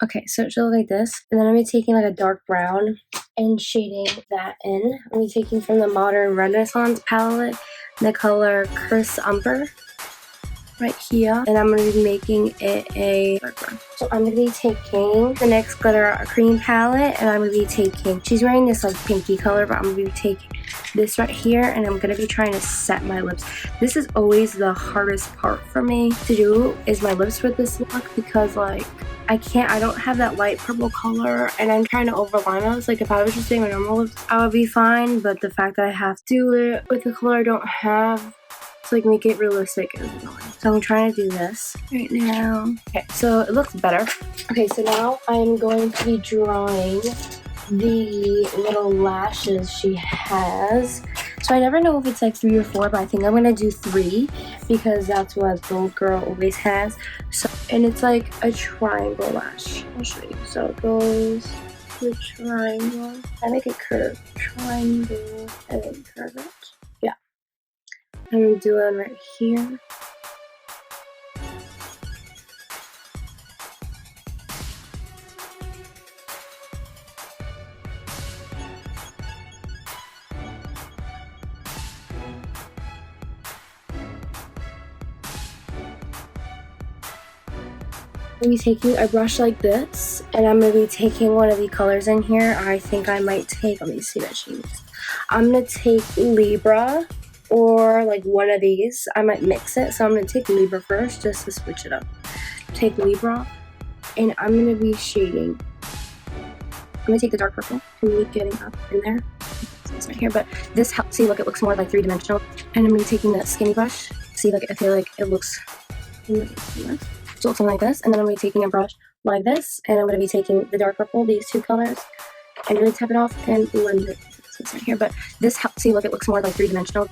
Okay, so it should look like this. And then I'm going to be taking like a dark brown and shading that in. I'm going to be taking from the Modern Renaissance palette the color Chris Umber right here. And I'm going to be making it a dark brown. So I'm going to be taking the NYX Glitter Cream palette, and I'm going to be taking, she's wearing this like pinky color, but I'm going to be taking this right here, and I'm going to be trying to set my lips. This is always the hardest part for me to do, is my lips with this look, because like I don't have that light purple color, and I'm trying to overline those. Like if I was just doing my normal lips, I would be fine, but the fact that I have to do it with the color I don't have to like make it realistic is annoying. So I'm trying to do this right now. Okay, so it looks better. Okay, so now I'm going to be drawing the little lashes she has. So I never know if it's like 3 or 4, but I think I'm gonna do 3 because that's what the little girl always has. So, and it's like a triangle lash. I'll show you. So it goes to a triangle. I make it curve. Triangle and then curve it. Yeah. I'm gonna do one right here. I'm going to be taking a brush like this, and I'm going to be taking one of the colors in here. I think I might take, let me see that shade. I'm going to take Libra or like one of these. I might mix it, so I'm going to take Libra first just to switch it up. Take Libra, and I'm going to be shading. I'm going to take the dark purple and be getting up in there. It's right here, but this helps, see, look, it looks more like 3-dimensional. And I'm going to be taking that skinny brush. See, like, I feel like it looks something like this, and then I'm going to be taking a brush like this, and I'm going to be taking the dark purple, these 2 colors, and really tap it off and blend it. So it's right here, but this helps, see, look, it looks more like 3-dimensional.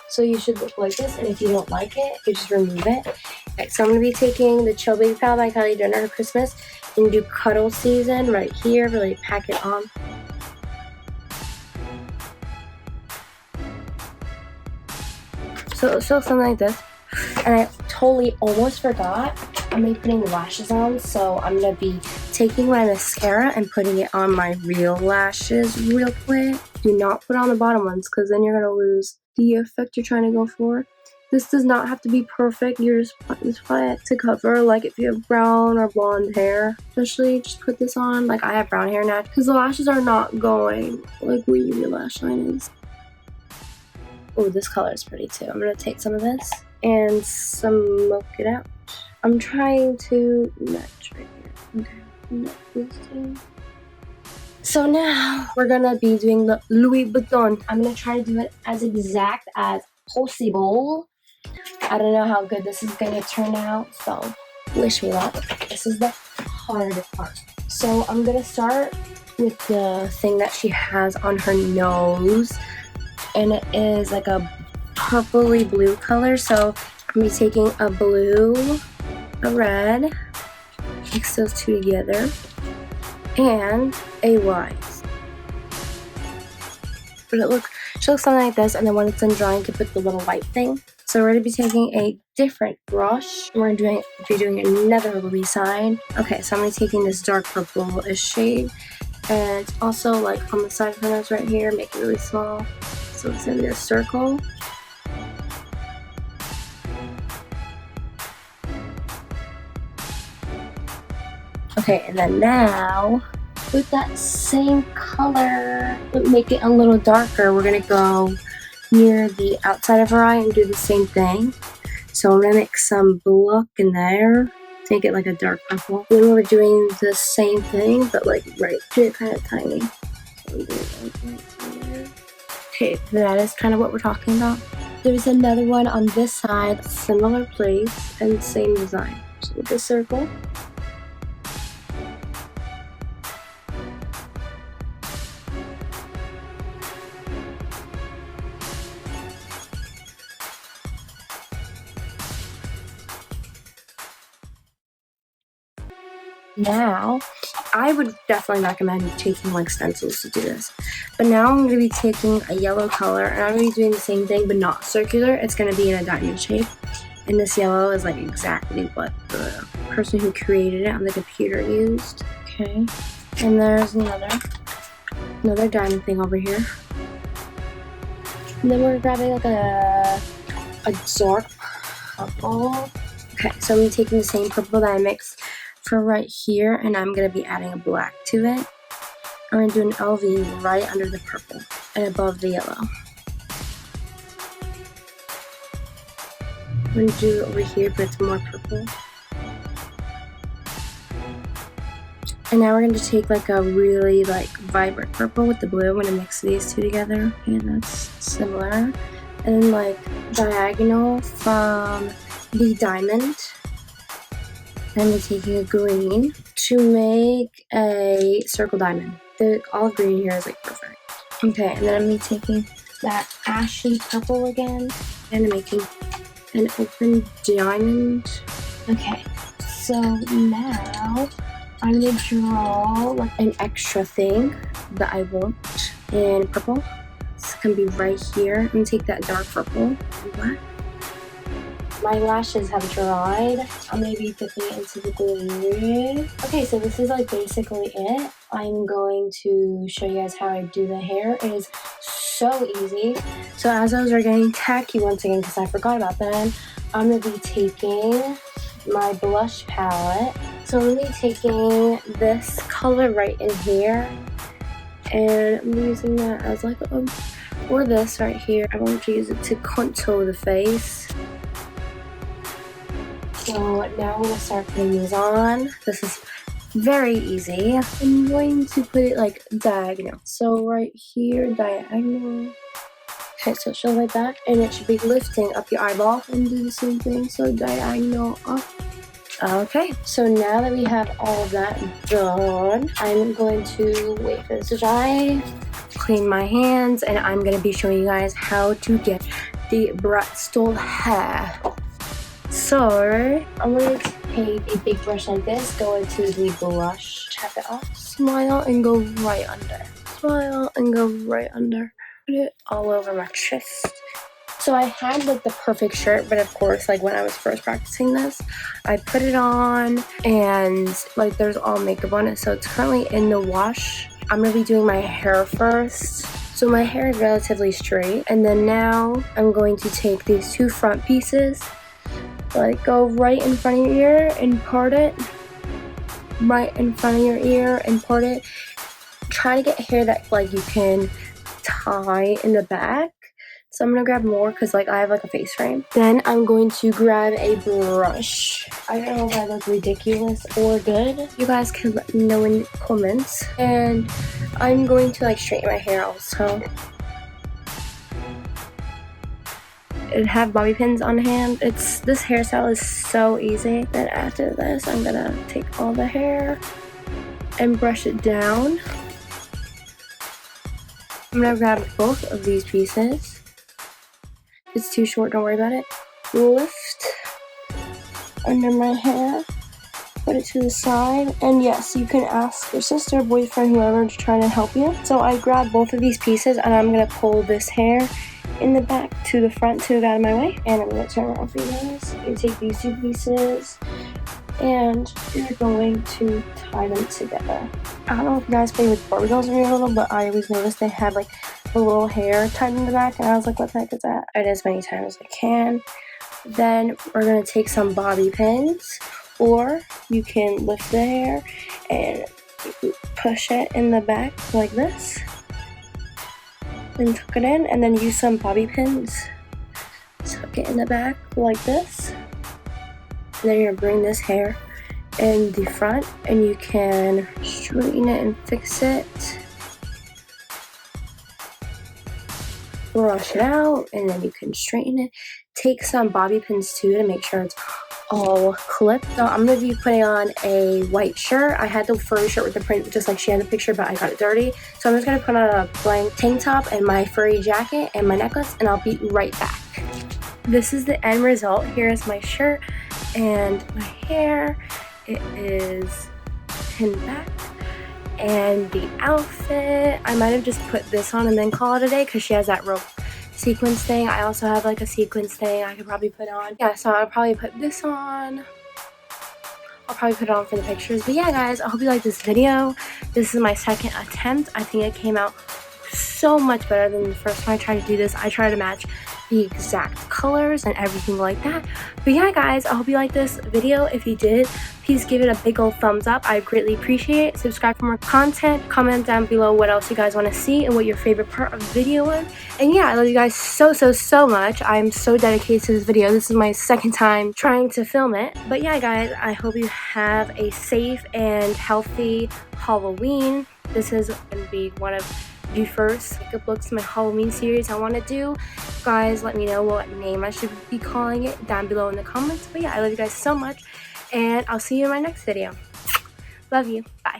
So you should look like this, and if you don't like it, you just remove it. Okay, so I'm going to be taking the Chill Baby palette by Kylie Jenner for Christmas and do Cuddle Season right here, really pack it on. So it'll show something like this, and I totally almost forgot. I'm going to be putting lashes on, so I'm going to be taking my mascara and putting it on my real lashes real quick. Do not put on the bottom ones, because then you're going to lose the effect you're trying to go for. This does not have to be perfect. You're just apply it to cover, like if you have brown or blonde hair. Especially, just put this on. Like I have brown hair now, because the lashes are not going like where your lash line is. Oh, this color is pretty too. I'm going to take some of this and smoke it out. I'm trying to match right here. Okay, match this too. So now we're gonna be doing the Louis Vuitton. I'm gonna try to do it as exact as possible. I don't know how good this is gonna turn out, so wish me luck. This is the hard part. So I'm gonna start with the thing that she has on her nose, and it is like a purpley blue color. So I'm gonna be taking a blue, a red, mix those 2 together, and a white. But it looks something like this, and then when it's done drying, you can put the little white thing. So we're going to be taking a different brush, and we're going to be doing another Louis sign. Okay, so I'm going to be taking this dark purple-ish shade, and it's also like on the side of her nose right here, make it really small. So it's going to be a circle. Okay, and then now, with that same color, but make it a little darker, we're going to go near the outside of her eye and do the same thing. So I'm going to mix some blue up in there, make it like a dark purple. Then we're doing the same thing, but like right here, kind of tiny. So I'm doing like right here. Okay, that is kind of what we're talking about. There's another one on this side, similar place, and same design. So with the circle. Now, I would definitely recommend taking like stencils to do this. But now I'm going to be taking a yellow color, and I'm going to be doing the same thing, but not circular. It's going to be in a diamond shape. And this yellow is like exactly what the person who created it on the computer used. Okay. And there's another diamond thing over here. And then we're grabbing like a dark purple. Okay, so I'm taking the same purple that I mixed for right here, and I'm going to be adding a black to it. I'm going to do an LV right under the purple and above the yellow. I'm going to do it over here, but it's more purple. And now we're going to take like a really like vibrant purple with the blue. I'm going to mix these two together. Okay, that's similar. And then like diagonal from the diamond. I'm taking a green to make a circle diamond. The olive green here is like perfect. Okay, and then I'm taking that ashy purple again and making an open diamond. Okay, so now I'm gonna draw like an extra thing that I want in purple. It's gonna be right here. I'm gonna take that dark purple and black. My lashes have dried. I'm gonna be dipping it into the glue. Okay, so this is like basically it. I'm going to show you guys how I do the hair. It is so easy. So as those are getting tacky once again, because I forgot about them, I'm gonna be taking my blush palette. So I'm gonna be taking this color right in here, and I'm using that as like or this right here. I want to use it to contour the face. So now I'm going to start putting these on. This is very easy. I'm going to put it like diagonal. So right here, diagonal. Okay, so it should like that. And it should be lifting up your eyeball and do the same thing. So diagonal up. Okay, so now that we have all of that done, I'm going to wait for this to dry, clean my hands, and I'm going to be showing you guys how to get the Bratz hair. So, I'm going to take a big brush like this, go into the blush, tap it off, smile, and go right under. Smile, and go right under. Put it all over my chest. So I had like the perfect shirt, but of course, like when I was first practicing this, I put it on, and like there's all makeup on it, so it's currently in the wash. I'm going to be doing my hair first. So my hair is relatively straight, and then now I'm going to take these two front pieces, like go right in front of your ear and part it, right in front of your ear and part it. Try to get hair that like you can tie in the back. So I'm gonna grab more because like I have like a face frame. Then I'm going to grab a brush. I don't know if I look ridiculous or good. You guys can let me know in the comments. And I'm going to like straighten my hair also. And have bobby pins on hand. This hairstyle is so easy. Then after this, I'm gonna take all the hair and brush it down. I'm gonna grab both of these pieces. It's too short, don't worry about it. Lift under my hair, put it to the side, and yes, you can ask your sister, boyfriend, whoever to try to help you. So I grab both of these pieces, and I'm gonna pull this hair in the back to the front to get out of my way, and I'm gonna turn around for you guys. You take these two pieces, and you're going to tie them together. I don't know if you guys play with Barbie dolls when you're little, but I always noticed they had like a little hair tied in the back, and I was like, what the heck is that? I did as many times as I can. Then we're gonna take some bobby pins, or you can lift the hair and push it in the back like this, and tuck it in, and then use some bobby pins, tuck it in the back like this. And then you're gonna bring this hair in the front, and you can straighten it and fix it. Brush it out, and then you can straighten it. Take some bobby pins too to make sure it's all clipped. So I'm gonna be putting on a white shirt. I had the furry shirt with the print just like she had the picture, but I got it dirty. So I'm just gonna put on a blank tank top and my furry jacket and my necklace, and I'll be right back. This is the end result. Here is my shirt and my hair. It is pinned back. And the outfit, I might have just put this on and then call it a day because she has that rope sequence thing. I also have like a sequence thing I could probably put on. Yeah, so I'll probably put this on. I'll probably put it on for the pictures. But yeah, guys, I hope you like this video. This is my second attempt. I think it came out so much better than the first time I tried to do this. I tried to match the exact colors and everything like that. But yeah, guys, I hope you like this video. If you did, please give it a big old thumbs up. I greatly appreciate it. Subscribe for more content. Comment down below what else you guys want to see and what your favorite part of the video was. And yeah, I love you guys so much. I'm so dedicated to this video. This is my second time trying to film it. But yeah, guys, I hope you have a safe and healthy Halloween. This is going to be one of the first makeup looks in my Halloween series I want to do. Guys, let me know what name I should be calling it down below in the comments. But yeah, I love you guys so much, and I'll see you in my next video. Love you. Bye.